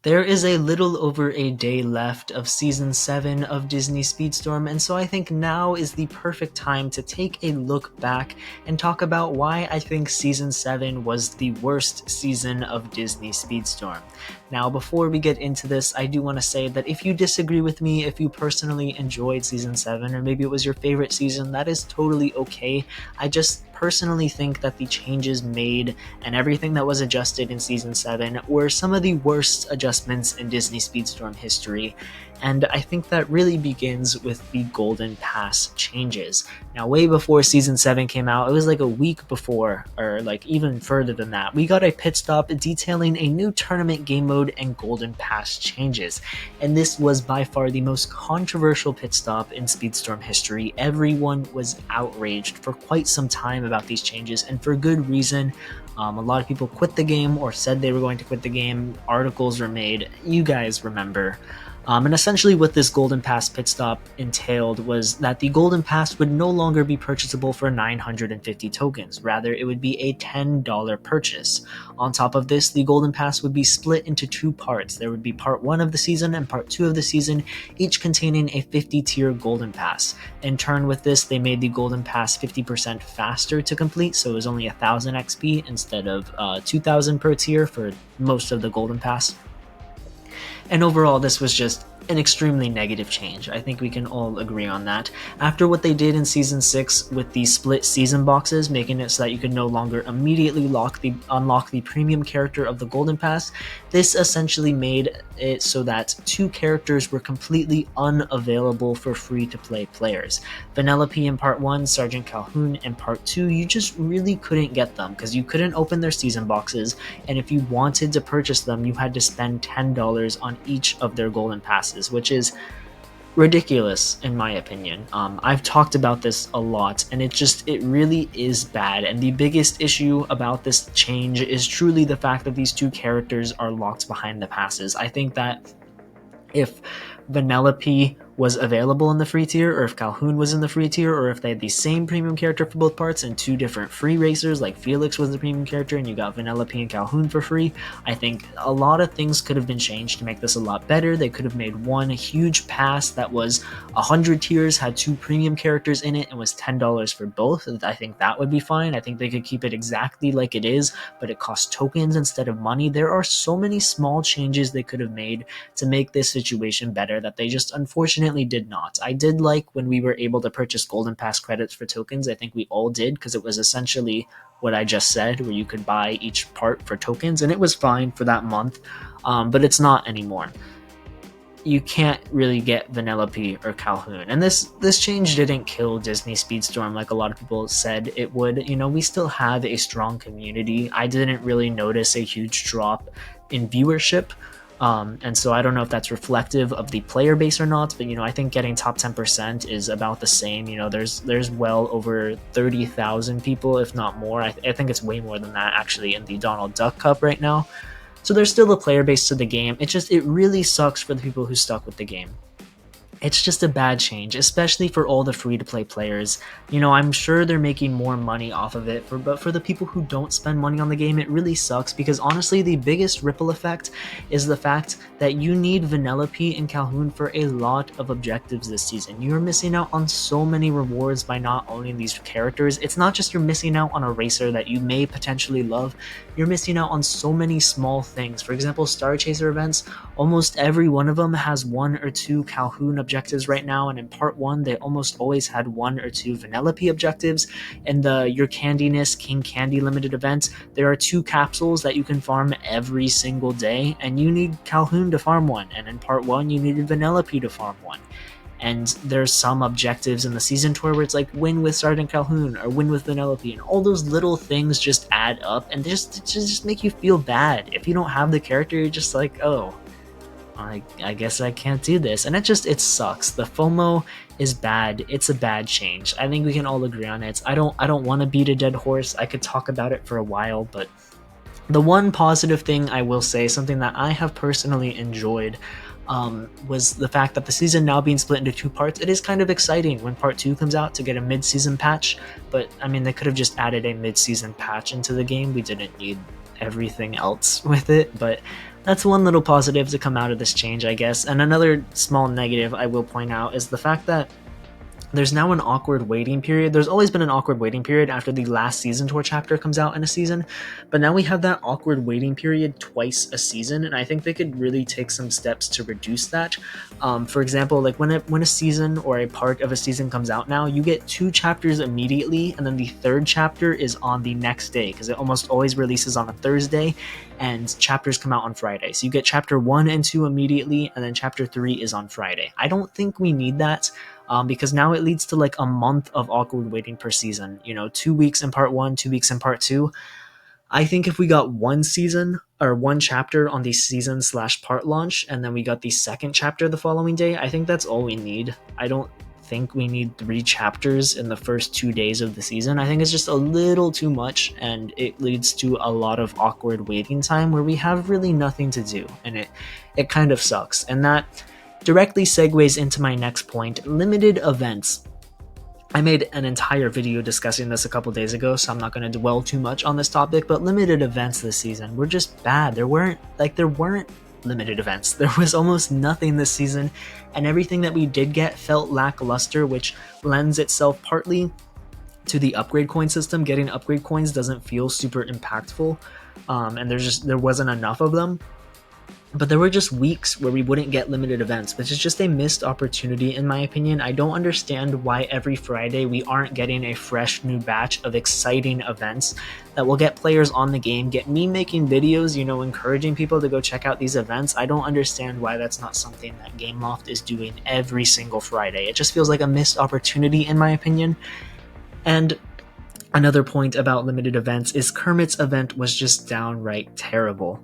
There is a little over a day left of Season 7 of Disney Speedstorm, and so I think now is the perfect time to take a look back and talk about why I think Season 7 was the worst season of Disney Speedstorm. Now, before we get into this, I do want to say that if you disagree with me, if you personally enjoyed Season 7, or maybe it was your favorite season, that is totally okay. I just personally think that the changes made and everything that was adjusted in Season 7 were some of the worst adjustments in Disney Speedstorm history, and I think that really begins with the Golden Pass changes. Now, way before Season 7 came out, it was like a week before, or like even further than that, we got a pit stop detailing a new tournament game mode and Golden Pass changes, and this was by far the most controversial pit stop in Speedstorm history. Everyone was outraged for quite some time about these changes, and for good reason. A lot of people quit the game or said they were going to quit the game. Articles were made. You guys remember. And essentially what this Golden Pass pit stop entailed was that the Golden Pass would no longer be purchasable for 950 tokens. Rather, it would be a $10 purchase. On top of this, the Golden Pass would be split into two parts. There would be part 1 of the season and part 2 of the season, each containing a 50-tier Golden Pass. In turn with this, they made the Golden Pass 50% faster to complete, so it was only 1000 XP instead of 2000 per tier for most of the Golden Pass. And overall, this was just an extremely negative change. I think we can all agree on that. After what they did in Season 6 with the split season boxes, making it so that you could no longer immediately unlock the premium character of the Golden Pass, this essentially made it so that 2 characters were completely unavailable for free-to-play players. Vanellope in Part 1, Sergeant Calhoun in Part 2, you just really couldn't get them because you couldn't open their season boxes, and if you wanted to purchase them, you had to spend $10 on each of their Golden Passes, which is ridiculous in my opinion. I've talked about this a lot, and it really is bad, and the biggest issue about this change is truly the fact that these 2 characters are locked behind the passes. I think that if Vanellope was available in the free tier, or if Calhoun was in the free tier, or if they had the same premium character for both parts and 2 different free racers, like Felix was the premium character and you got Vanellope and Calhoun for free, I think a lot of things could have been changed to make this a lot better. They could have made one huge pass that was 100 tiers, had 2 premium characters in it, and was $10 for both. I think that would be fine. I think they could keep it exactly like it is, but it costs tokens instead of money. There are so many small changes they could have made to make this situation better that they just unfortunately did not. I did like when we were able to purchase Golden Pass credits for tokens. I think we all did, because it was essentially what I just said, where you could buy each part for tokens, and it was fine for that month, but it's not anymore. You can't really get Vanellope or Calhoun, and this change didn't kill Disney Speedstorm like a lot of people said it would. You know, we still have a strong community. I didn't really notice a huge drop in viewership. And so I don't know if that's reflective of the player base or not, but I think getting top 10% is about the same. There's well over 30,000 people, if not more. I think it's way more than that actually in the Donald Duck Cup right now. So there's still a player base to the game. It really sucks for the people who stuck with the game. It's just a bad change, especially for all the free-to-play players. I'm sure they're making more money off of it, but for the people who don't spend money on the game, it really sucks, because honestly, the biggest ripple effect is the fact that you need Vanellope and Calhoun for a lot of objectives this season. You're missing out on so many rewards by not owning these characters. It's not just you're missing out on a racer that you may potentially love, you're missing out on so many small things. For example, Star Chaser events, almost every one of them has 1 or 2 Calhoun objectives right now, and in Part 1 they almost always had 1 or 2 Vanellope objectives. In the Your Candiness King Candy limited event, there are 2 capsules that you can farm every single day, and you need Calhoun to farm 1, and in Part 1 you needed Vanellope to farm 1. And there's some objectives in the season tour where it's like win with Sergeant Calhoun or win with Vanellope, and all those little things just add up and just make you feel bad. If you don't have the character, you're just like, oh, I guess I can't do this, and it sucks. The FOMO is bad. It's a bad change. I think we can all agree on it. I don't want to beat a dead horse. I could talk about it for a while, but the one positive thing I will say, something that I have personally enjoyed, was the fact that the season now being split into 2 parts. It is kind of exciting when Part 2 comes out to get a mid-season patch, but I mean, they could have just added a mid-season patch into the game. We didn't need everything else with it, but That's one little positive to come out of this change, I guess. And another small negative I will point out is the fact that there's now an awkward waiting period. There's always been an awkward waiting period after the last season tour chapter comes out in a season, but now we have that awkward waiting period twice a season, and I think they could really take some steps to reduce that. For example, like when a season or a part of a season comes out now, you get 2 chapters immediately, and then the 3rd chapter is on the next day, because it almost always releases on a Thursday, and chapters come out on Friday. So you get chapter 1 and 2 immediately, and then chapter 3 is on Friday. I don't think we need that. Because now it leads to like a month of awkward waiting per season. 2 weeks in part 1, 2 weeks in part 2. I think if we got one season or one chapter on the season/part launch, and then we got the 2nd chapter the following day, I think that's all we need. I don't think we need 3 chapters in the first 2 days of the season. I think it's just a little too much, and it leads to a lot of awkward waiting time where we have really nothing to do, and it kind of sucks. And that directly segues into my next point, limited events. I made an entire video discussing this a couple days ago, so I'm not going to dwell too much on this topic, but limited events this season were just bad. There weren't limited events. There was almost nothing this season, and everything that we did get felt lackluster, which lends itself partly to the upgrade coin system. Getting upgrade coins doesn't feel super impactful, and there wasn't enough of them. But there were just weeks where we wouldn't get limited events, which is just a missed opportunity in my opinion. I don't understand why every Friday we aren't getting a fresh new batch of exciting events that will get players on the game, get me making videos, encouraging people to go check out these events. I don't understand why that's not something that Gameloft is doing every single Friday. It just feels like a missed opportunity in my opinion. And another point about limited events is Kermit's event was just downright terrible.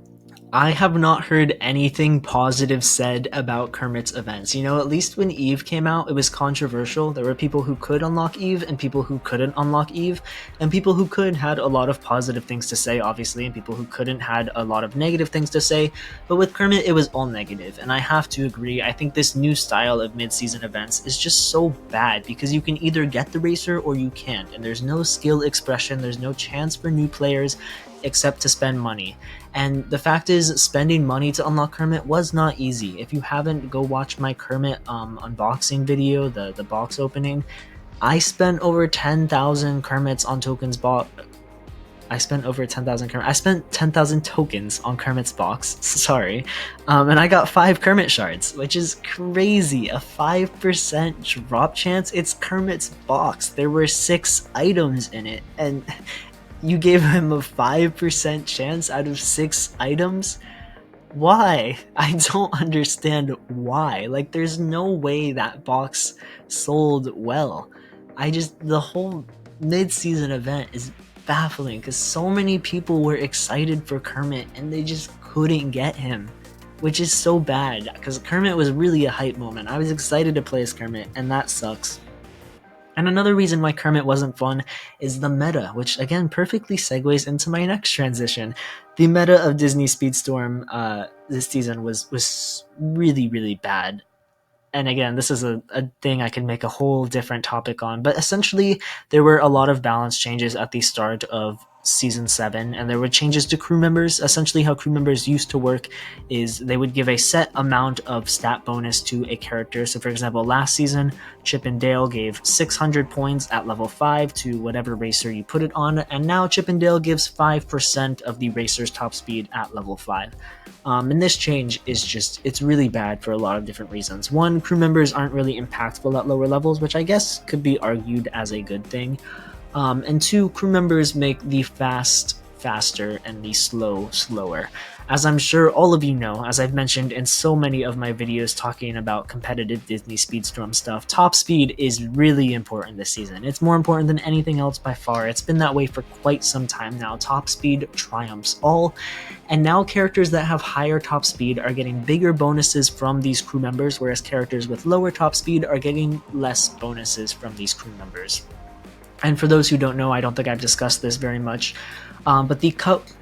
I have not heard anything positive said about Kermit's events. At least when Eve came out, it was controversial. There were people who could unlock Eve and people who couldn't unlock Eve, and people who could had a lot of positive things to say, obviously, and people who couldn't had a lot of negative things to say. But with Kermit, it was all negative, and I have to agree. I think this new style of mid-season events is just so bad because you can either get the racer or you can't, and there's no skill expression, there's no chance for new players except to spend money. And the fact is, spending money to unlock Kermit was not easy. If you haven't, go watch my Kermit unboxing video, the box opening. I spent over 10,000 Kermits on tokens bought. I spent over 10,000 Kermit. I spent 10,000 tokens on Kermit's box. Sorry. And I got 5 Kermit shards, which is crazy. A 5% drop chance. It's Kermit's box. There were 6 items in it, and you gave him a 5% chance out of 6 items? Why? I don't understand why. Like, there's no way that box sold well. The whole mid-season event is baffling because so many people were excited for Kermit and they just couldn't get him, which is so bad because Kermit was really a hype moment. I was excited to play as Kermit, and that sucks. And another reason why Kermit wasn't fun is the meta, which again perfectly segues into my next transition. The meta of Disney Speedstorm this season was really, really bad. And again, this is a thing I can make a whole different topic on, but essentially there were a lot of balance changes at the start of Season 7, and there were changes to crew members. Essentially how crew members used to work is they would give a set amount of stat bonus to a character. So for example, last season, Chip and Dale gave 600 points at level 5 to whatever racer you put it on, and now Chip and Dale gives 5% of the racer's top speed at level 5. And this change is it's really bad for a lot of different reasons. One, crew members aren't really impactful at lower levels, which I guess could be argued as a good thing. And 2, crew members make the fast faster and the slow slower. As I'm sure all of you know, as I've mentioned in so many of my videos talking about competitive Disney Speedstorm stuff, top speed is really important this season. It's more important than anything else by far. It's been that way for quite some time now. Top speed triumphs all, and now characters that have higher top speed are getting bigger bonuses from these crew members, whereas characters with lower top speed are getting less bonuses from these crew members. And for those who don't know, I don't think I've discussed this very much. But the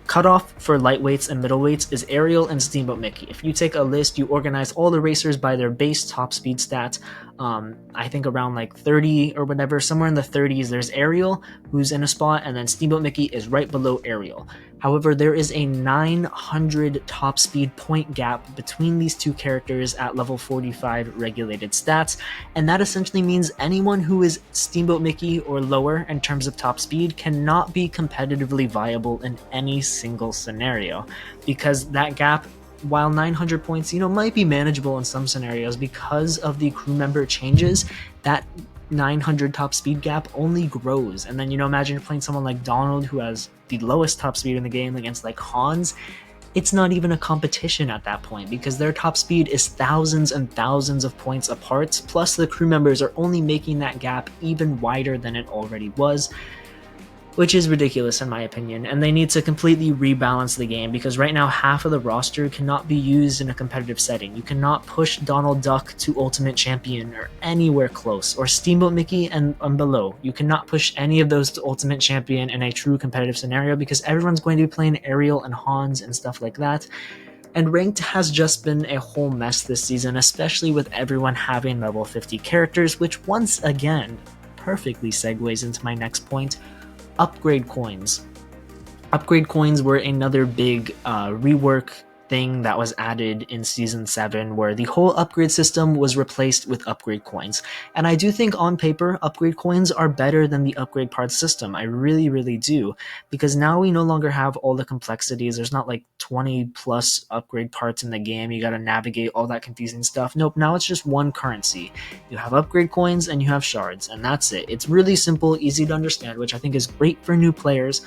cutoff for lightweights and middleweights is Ariel and Steamboat Mickey. If you take a list, you organize all the racers by their base top speed stat. I think around like 30 or whatever, somewhere in the 30s, there's Ariel, who's in a spot, and then Steamboat Mickey is right below Ariel. However, there is a 900 top speed point gap between these two characters at level 45 regulated stats, and that essentially means anyone who is Steamboat Mickey or lower in terms of top speed cannot be competitively viable in any single scenario, because that gap, while 900 points, might be manageable in some scenarios, because of the crew member changes, that 900 top speed gap only grows. And then, imagine you're playing someone like Donald, who has the lowest top speed in the game, against like Hans. It's not even a competition at that point, because their top speed is thousands and thousands of points apart, plus the crew members are only making that gap even wider than it already was, which is ridiculous in my opinion. And they need to completely rebalance the game, because right now half of the roster cannot be used in a competitive setting. You cannot push Donald Duck to Ultimate Champion or anywhere close, or Steamboat Mickey and below. You cannot push any of those to Ultimate Champion in a true competitive scenario, because everyone's going to be playing Ariel and Hans and stuff like that. And Ranked has just been a whole mess this season, especially with everyone having level 50 characters, which once again perfectly segues into my next point: upgrade coins. Upgrade coins were another big rework thing that was added in Season 7, where the whole upgrade system was replaced with upgrade coins. And I do think on paper, upgrade coins are better than the upgrade parts system. I really, really do. Because now we no longer have all the complexities. There's not like 20 plus upgrade parts in the game. You gotta navigate all that confusing stuff. Nope, now it's just one currency. You have upgrade coins and you have shards, and that's it. It's really simple, easy to understand, which I think is great for new players.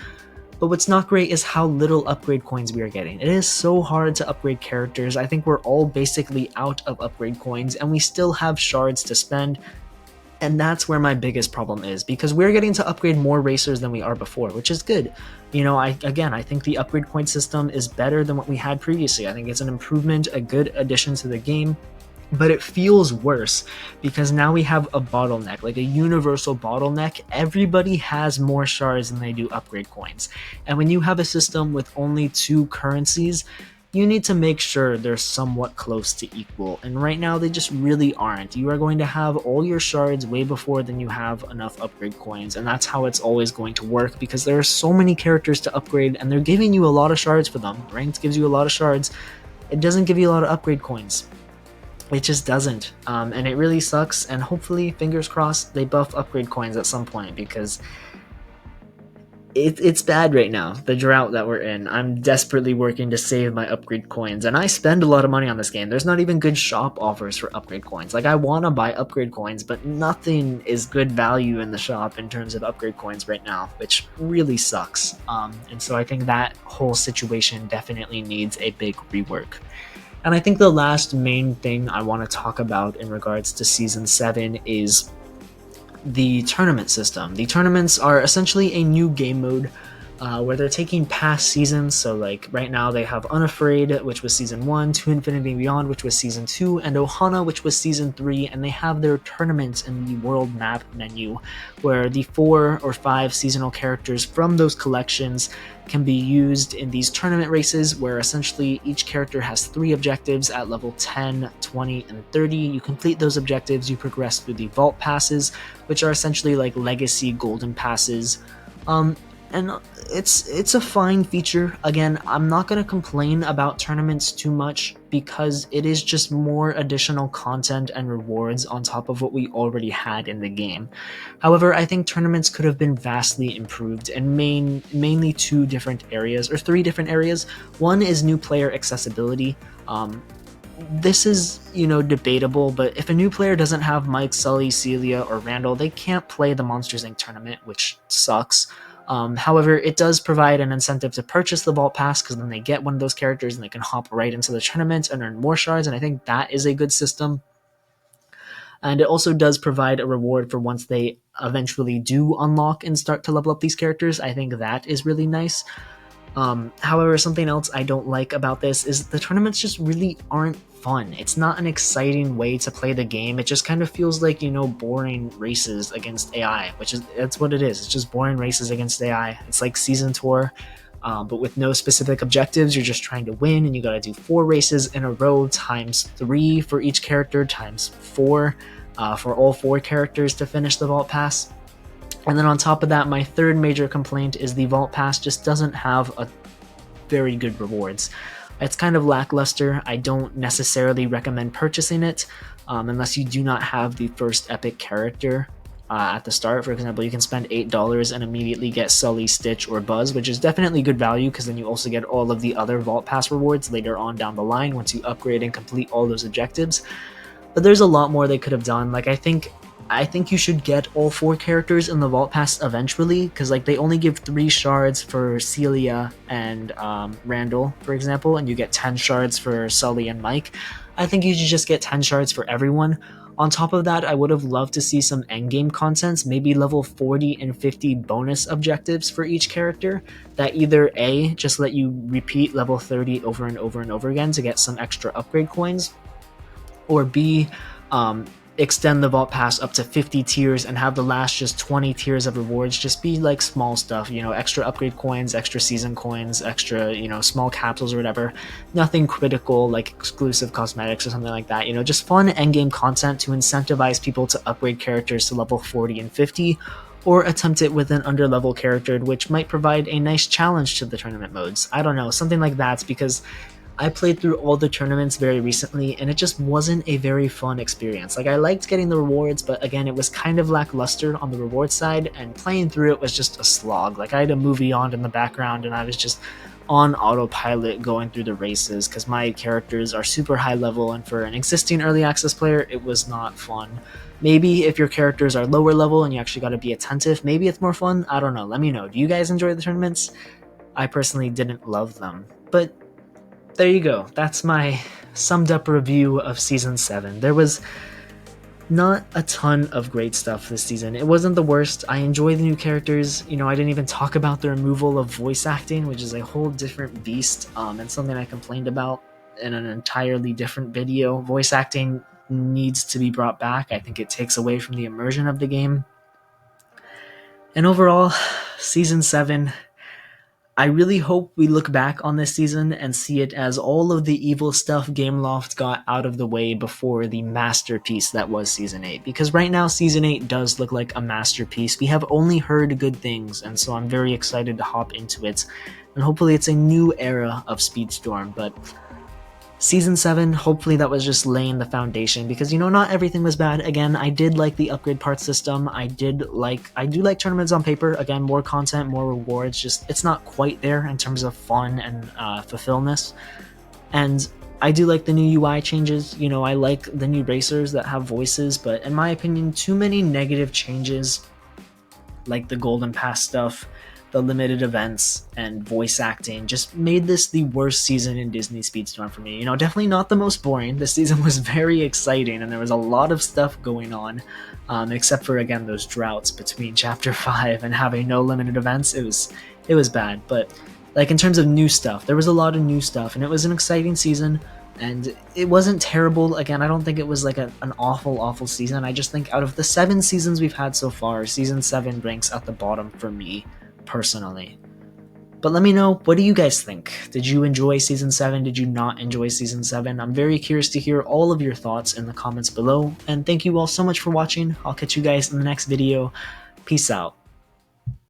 But what's not great is how little upgrade coins we are getting. It is so hard to upgrade characters. I think we're all basically out of upgrade coins, and we still have shards to spend. And that's where my biggest problem is, because we're getting to upgrade more racers than we are before, which is good. I think the upgrade coin system is better than what we had previously. I think it's an improvement, a good addition to the game. But it feels worse, because now we have a bottleneck, like a universal bottleneck. Everybody has more shards than they do upgrade coins. And when you have a system with only two currencies, you need to make sure they're somewhat close to equal. And right now, they just really aren't. You are going to have all your shards way before than you have enough upgrade coins. And that's how it's always going to work, because there are so many characters to upgrade, and they're giving you a lot of shards for them. Ranked gives you a lot of shards. It doesn't give you a lot of upgrade coins. It just doesn't, and it really sucks. And hopefully, fingers crossed, they buff upgrade coins at some point, because it's bad right now, the drought that we're in. I'm desperately working to save my upgrade coins, and I spend a lot of money on this game. There's not even good shop offers for upgrade coins. Like, I want to buy upgrade coins, but nothing is good value in the shop in terms of upgrade coins right now, which really sucks. And so I think that whole situation definitely needs a big rework. And I think the last main thing I want to talk about in regards to Season 7 is the tournament system. The tournaments are essentially a new game mode where they're taking past seasons. So like right now they have Unafraid, which was Season 1, To Infinity and Beyond, which was Season 2, and Ohana, which was Season 3, and they have their tournaments in the world map menu, where the 4 or 5 seasonal characters from those collections can be used in these tournament races, where essentially each character has 3 objectives at level 10, 20, and 30. You complete those objectives, you progress through the vault passes, which are essentially like legacy golden passes. And it's a fine feature. Again, I'm not going to complain about tournaments too much, because it is just more additional content and rewards on top of what we already had in the game. However, I think tournaments could have been vastly improved in mainly 2 different areas, or 3 different areas. One is new player accessibility. This is, debatable, but if a new player doesn't have Mike, Sully, Celia, or Randall, they can't play the Monsters Inc. tournament, which sucks. However, it does provide an incentive to purchase the Vault Pass, because then they get one of those characters and they can hop right into the tournament and earn more shards, and I think that is a good system. And it also does provide a reward for once they eventually do unlock and start to level up these characters. I think that is really nice. However, something else I don't like about this is the tournaments just really aren't fun. It's not an exciting way to play the game. It just kind of feels like, boring races against AI, that's what it is. It's just boring races against AI. It's like Season Tour, but with no specific objectives. You're just trying to win, and you gotta do 4 races in a row, times 3 for each character, times 4 for all 4 characters to finish the Vault Pass. And then on top of that, my third major complaint is the Vault Pass just doesn't have a very good rewards. It's kind of lackluster. I don't necessarily recommend purchasing it unless you do not have the first epic character at the start. For example, you can spend $8 and immediately get Sully, Stitch, or Buzz, which is definitely good value because then you also get all of the other Vault Pass rewards later on down the line once you upgrade and complete all those objectives. But there's a lot more they could have done. Like, I think you should get all 4 characters in the Vault Pass eventually, because like they only give 3 shards for Celia and Randall, for example, and you get 10 shards for Sully and Mike. I think you should just get 10 shards for everyone. On top of that, I would have loved to see some endgame contents, maybe level 40 and 50 bonus objectives for each character that either A, just let you repeat level 30 over and over and over again to get some extra upgrade coins, or B, extend the Vault Pass up to 50 tiers and have the last just 20 tiers of rewards just be like small stuff, extra upgrade coins, extra season coins, extra, small capsules or whatever. Nothing critical like exclusive cosmetics or something like that, just fun endgame content to incentivize people to upgrade characters to level 40 and 50, or attempt it with an underlevel character, which might provide a nice challenge to the tournament modes. I don't know, something like that, because I played through all the tournaments very recently, and it just wasn't a very fun experience. Like, I liked getting the rewards, but again, it was kind of lackluster on the reward side, and playing through it was just a slog. Like, I had a movie on in the background, and I was just on autopilot going through the races, because my characters are super high level, and for an existing early access player, it was not fun. Maybe if your characters are lower level and you actually gotta be attentive, maybe it's more fun. I don't know, let me know. Do you guys enjoy the tournaments? I personally didn't love them, but there you go. That's my summed up review of Season 7. There was not a ton of great stuff this season. It wasn't the worst. I enjoy the new characters. I didn't even talk about the removal of voice acting, which is a whole different beast, and something I complained about in an entirely different video. Voice acting needs to be brought back. I think it takes away from the immersion of the game. And overall, Season 7... I really hope we look back on this season and see it as all of the evil stuff Gameloft got out of the way before the masterpiece that was Season 8. Because right now, Season 8 does look like a masterpiece. We have only heard good things, and so I'm very excited to hop into it. And hopefully it's a new era of Speedstorm, but Season 7, hopefully that was just laying the foundation, because, not everything was bad. Again, I did like the upgrade part system. I do like tournaments on paper. Again, more content, more rewards, just it's not quite there in terms of fun and fulfillment. And I do like the new UI changes. I like the new racers that have voices, but in my opinion, too many negative changes, like the Golden Pass stuff, the limited events, and voice acting just made this the worst season in Disney Speedstorm for me. Definitely not the most boring. This season was very exciting, and there was a lot of stuff going on, except for, again, those droughts between Chapter 5 and having no limited events. It was bad, but like in terms of new stuff, there was a lot of new stuff, and it was an exciting season, and it wasn't terrible. Again, I don't think it was like an awful season. I just think out of the 7 seasons we've had so far, Season 7 ranks at the bottom for me, personally. But let me know, what do you guys think? Did you enjoy Season 7? Did you not enjoy Season 7? I'm very curious to hear all of your thoughts in the comments below, and thank you all so much for watching. I'll catch you guys in the next video. Peace out.